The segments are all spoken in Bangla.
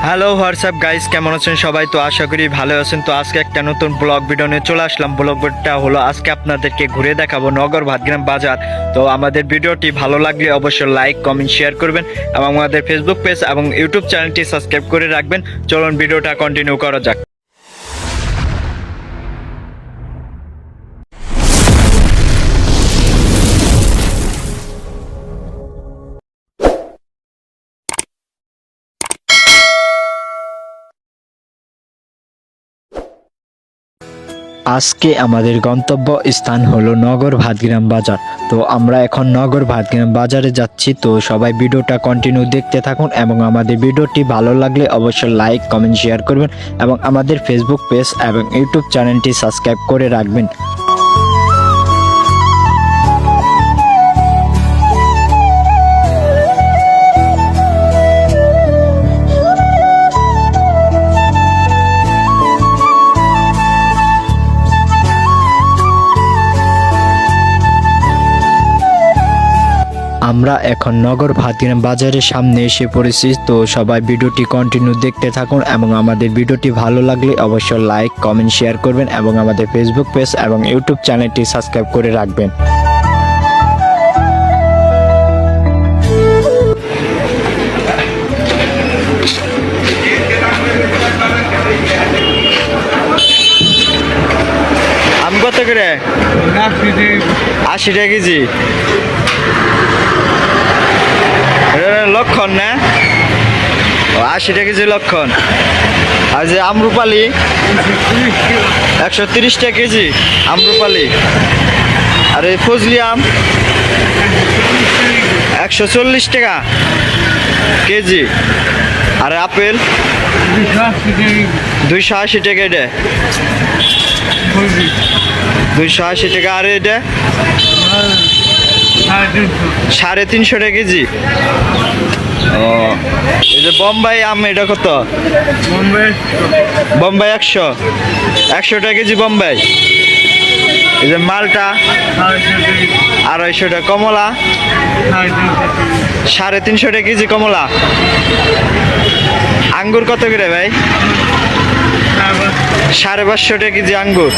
হ্যালো হোয়াটসঅ্যাপ গাইস, কেমন আছেন সবাই? তো আশা করি ভালো আছেন। তো আজকে একটা নতুন ব্লগ ভিডিও নিয়ে চলে আসলাম। ব্লগটা হলো আজকে আপনাদেরকে ঘুরে দেখাবো নগর ভাতগ্রাম বাজার। তো আমাদের ভিডিওটি ভালো লাগলে অবশ্যই লাইক কমেন্ট শেয়ার করবেন এবং আমাদের ফেসবুক পেজ এবং ইউটিউব চ্যানেলটি সাবস্ক্রাইব করে রাখবেন। চলুন ভিডিওটা কন্টিনিউ করা যাক। আজকে আমাদের গন্তব্য স্থান হলো নগর ভাতগ্রাম বাজার। তো আমরা এখন নগর ভাতগ্রাম বাজারে যাচ্ছি। তো সবাই ভিডিওটা কন্টিনিউ দেখতে থাকুন এবং আমাদের ভিডিওটি ভালো লাগলে অবশ্যই লাইক কমেন্ট শেয়ার করবেন এবং আমাদের ফেসবুক পেজ এবং ইউটিউব চ্যানেলটি সাবস্ক্রাইব করে রাখবেন। আমরা এখন নগর ভাতগ্রাম বাজারের সামনে এসে পড়েছি। তো সবাই ভিডিওটি কন্টিনিউ দেখতে থাকুন এবং আমাদের ভিডিওটি ভালো লাগলে অবশ্যই লাইক কমেন্ট শেয়ার করবেন এবং আমাদের ফেসবুক পেজ এবং ইউটিউব চ্যানেলটি সাবস্ক্রাইব করে রাখবেন। আম কত করে? 80 টাকা কেজি। লক্ষণ না? 80 টাকা কেজি লক্ষণ। আর যে আমরুপালি 130 টাকা কেজি আমরুপালি। আর এই ফজলি আম 140 টাকা কেজি। আর আপেল 280 টাকা। এটা 280 টাকা। আর এটা 350 টাকা কেজি। ও, এই যে বোম্বাই আম, এটা কত? বোম্বাই 100 টাকা কেজি বোম্বাই। এই যে মালটা 250 টাকা। কমলা 350 টাকা কেজি কমলা। আঙ্গুর কত করে ভাই? 550 টাকা কেজি আঙ্গুর।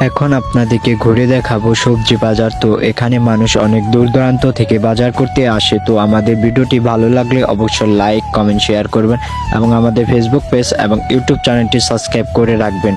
এখন আপনাদেরকে ঘুরে দেখাবো সবজি বাজার। তো এখানে মানুষ অনেক দূর দূরান্ত থেকে বাজার করতে আসে। তো আমাদের ভিডিওটি ভালো লাগলে অবশ্যই লাইক কমেন্ট শেয়ার করবেন এবং আমাদের ফেসবুক পেজ এবং ইউটিউব চ্যানেলটি সাবস্ক্রাইব করে রাখবেন।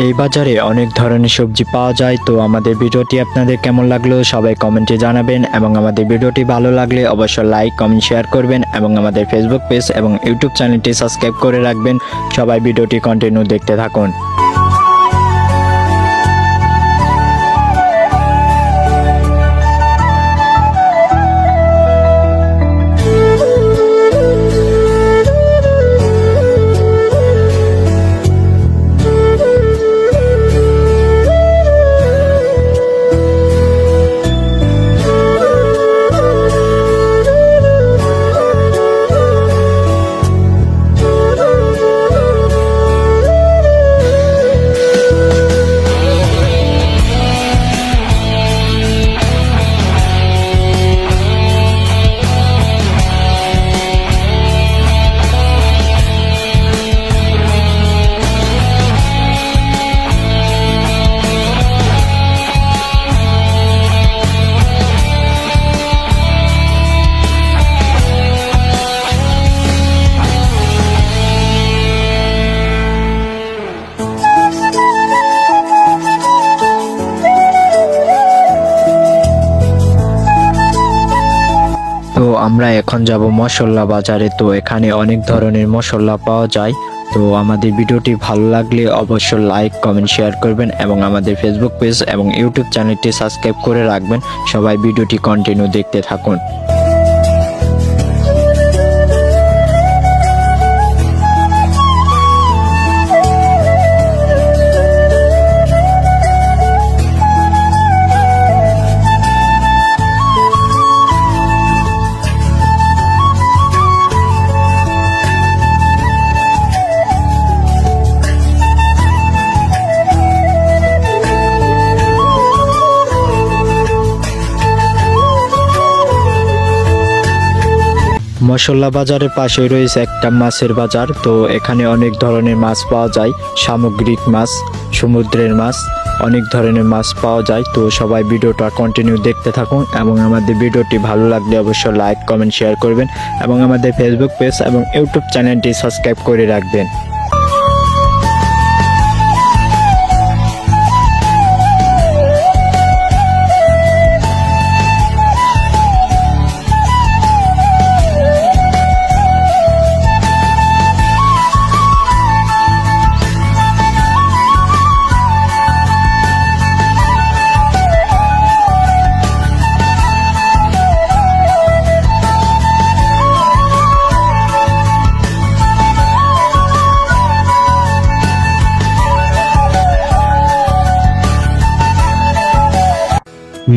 এই বাজারে অনেক ধরনের সবজি পাওয়া যায়। তো আমাদের ভিডিওটি আপনাদের কেমন লাগলো সবাই কমেন্টে জানাবেন এবং আমাদের ভিডিওটি ভালো লাগলে অবশ্যই লাইক কমেন্ট শেয়ার করবেন এবং আমাদের ফেসবুক পেজ এবং ইউটিউব চ্যানেলটি সাবস্ক্রাইব করে রাখবেন। সবাই ভিডিওটি কন্টিনিউ দেখতে থাকুন। আমরা এখন যাব মশলা বাজারে। তো এখানে অনেক ধরনের মশলা পাওয়া যায়। তো আমাদের ভিডিওটি ভালো লাগলে অবশ্যই লাইক কমেন্ট শেয়ার করবেন এবং আমাদের ফেসবুক পেজ এবং ইউটিউব চ্যানেলটি সাবস্ক্রাইব করে রাখবেন। সবাই ভিডিওটি কন্টিনিউ দেখতে থাকুন। মশলা বাজারের পাশে রয়েছে একটা মাছের বাজার। তো এখানে অনেক ধরনের মাছ পাওয়া যায়, সামুদ্রিক মাছ, সমুদ্রের মাছ, অনেক ধরনের মাছ পাওয়া যায়। তো সবাই ভিডিওটা কন্টিনিউ দেখতে থাকুন এবং আমাদের ভিডিওটি ভালো লাগলে অবশ্যই লাইক কমেন্ট শেয়ার করবেন এবং আমাদের ফেসবুক পেজ এবং ইউটিউব চ্যানেলটি সাবস্ক্রাইব করে রাখবেন।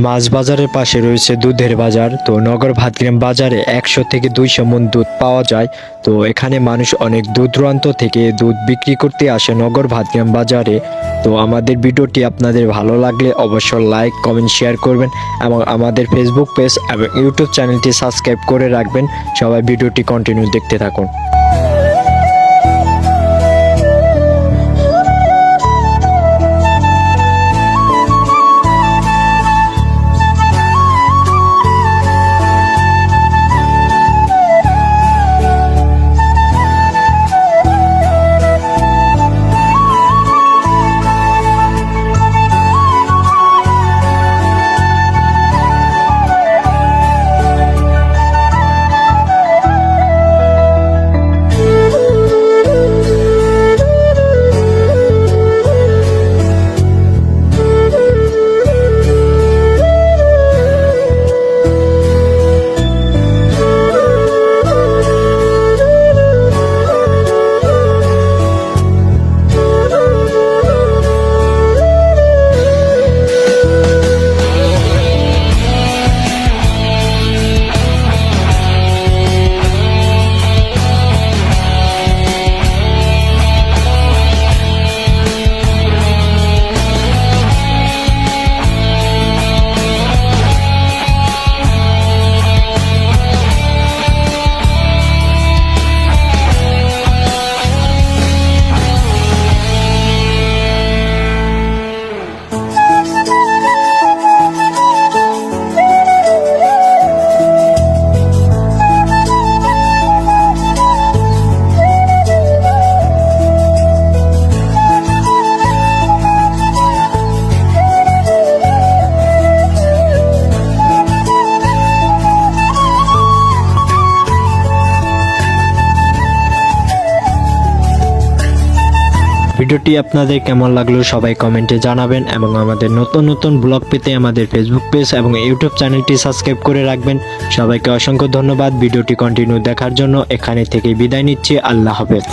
মাছ বাজারের পাশে রয়েছে দুধের বাজার। তো নগর ভাতগ্রাম বাজারে 100 থেকে 200 মণ দুধ পাওয়া যায়। তো এখানে মানুষ অনেক দূর দূরান্ত থেকে দুধ বিক্রি করতে আসে নগর ভাতগ্রাম বাজারে। তো আমাদের ভিডিওটি আপনাদের ভালো লাগলে অবশ্যই লাইক কমেন্ট শেয়ার করবেন এবং আমাদের ফেসবুক পেজ এবং ইউটিউব চ্যানেলটি সাবস্ক্রাইব করে রাখবেন। সবাই ভিডিওটি কন্টিনিউ দেখতে থাকুন। ভিডিওটি আপনাদের কেমন লাগলো সবাই কমেন্টে জানাবেন এবং আমাদের নতুন নতুন ব্লগ পেতে আমাদের ফেসবুক পেজ এবং ইউটিউব চ্যানেলটি সাবস্ক্রাইব করে রাখবেন। সবাইকে অসংখ্য ধন্যবাদ ভিডিওটি কন্টিনিউ দেখার জন্য। এখানে থেকে বিদায় নিচ্ছি। আল্লাহ হাফেজ।